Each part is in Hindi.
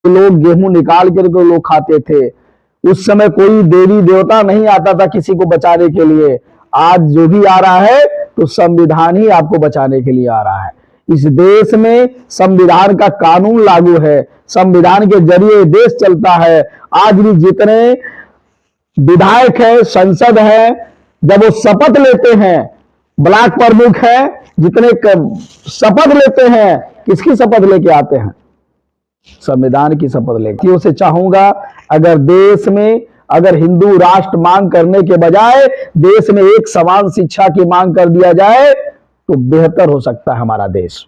लोग गेहूं निकाल करके लोग खाते थे। उस समय कोई देवी देवता नहीं आता था किसी को बचाने के लिए। आज जो भी आ रहा है तो संविधान ही आपको बचाने के लिए आ रहा है। इस देश में संविधान का कानून लागू है, संविधान के जरिए देश चलता है। आज भी जितने विधायक है, संसद है, जब वो शपथ लेते हैं, ब्लॉक प्रमुख है, जितने शपथ लेते हैं, किसकी शपथ लेके आते हैं? संविधान की शपथ लेके। उसे चाहूंगा अगर देश में अगर हिंदू राष्ट्र मांग करने के बजाय देश में एक समान शिक्षा की मांग कर दिया जाए तो बेहतर हो सकता है हमारा देश।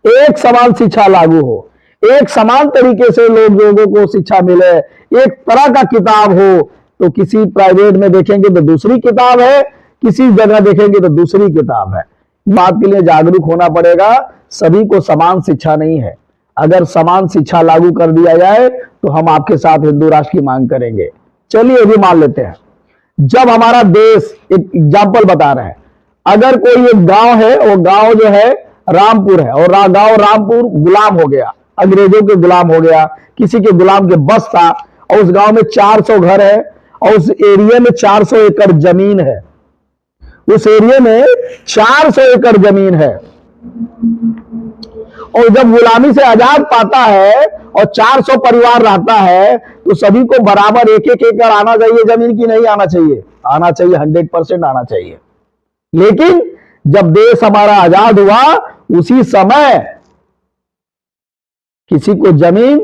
एक समान शिक्षा लागू हो, एक समान तरीके से लोगों को शिक्षा मिले, एक तरह का किताब हो। तो किसी प्राइवेट में देखेंगे तो दूसरी किताब है, किसी जगह देखेंगे तो दूसरी किताब है। बात के लिए जागरूक होना पड़ेगा। सभी को समान शिक्षा नहीं है। अगर समान शिक्षा लागू कर दिया जाए तो हम आपके साथ हिंदू राष्ट्र की मांग करेंगे। चलिए भी मान लेते हैं, जब हमारा देश, एक एग्जाम्पल बता रहे हैं, अगर कोई एक गांव है, वो गांव जो है रामपुर है, और गांव रामपुर गुलाम हो गया, अंग्रेजों के गुलाम हो गया, किसी के गुलाम के बस था, और उस गांव में 400 घर है, और उस एरिया में 400 एकड़ जमीन है। उस एरिया में 400 एकड़ जमीन है, और जब गुलामी से आजाद पाता है और 400 परिवार रहता है तो सभी को बराबर एक एक एकड़ आना चाहिए जमीन की? नहीं आना चाहिए? आना चाहिए, 100% आना चाहिए। लेकिन जब देश हमारा आजाद हुआ उसी समय किसी को जमीन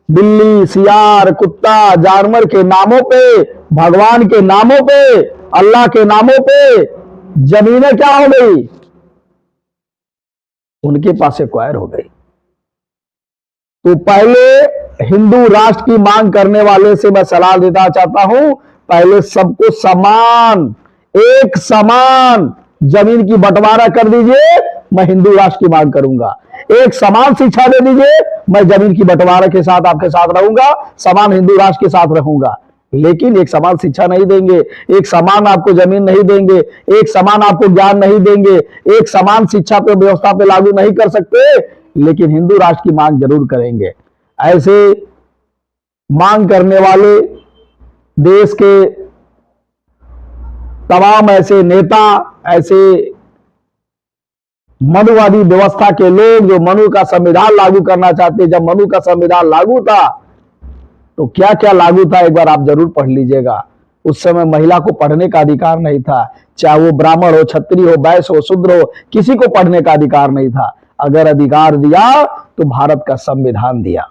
बिल्ली, सियार, कुत्ता, जानवर के नामों पे, भगवान के नामों पे, अल्लाह के नामों पे जमीनें क्या हो गई? उनके पास एक्वायर हो गई। तो पहले हिंदू राष्ट्र की मांग करने वाले से मैं सलाह देना चाहता हूं, पहले सबको समान, एक समान जमीन की बंटवारा कर दीजिए, मैं हिंदू राष्ट्र की मांग करूंगा। एक समान शिक्षा दे दीजिए, मैं जमीन की बंटवारा के साथ आपके साथ रहूंगा, समान हिंदू राष्ट्र के साथ रहूंगा। लेकिन एक समान शिक्षा नहीं देंगे, एक समान आपको जमीन नहीं देंगे, एक समान आपको ज्ञान नहीं देंगे, एक समान शिक्षा पे व्यवस्था पे लागू नहीं कर सकते, लेकिन हिंदू राष्ट्र की मांग जरूर करेंगे। ऐसे मांग करने वाले देश के तमाम ऐसे नेता, ऐसे मनुवादी व्यवस्था के लोग जो मनु का संविधान लागू करना चाहते, जब मनु का संविधान लागू था तो क्या क्या लागू था एक बार आप जरूर पढ़ लीजिएगा। उस समय महिला को पढ़ने का अधिकार नहीं था, चाहे वो ब्राह्मण हो, क्षत्रिय हो, वैश्य हो, शूद्र हो, किसी को पढ़ने का अधिकार नहीं था। अगर अधिकार दिया तो भारत का संविधान दिया।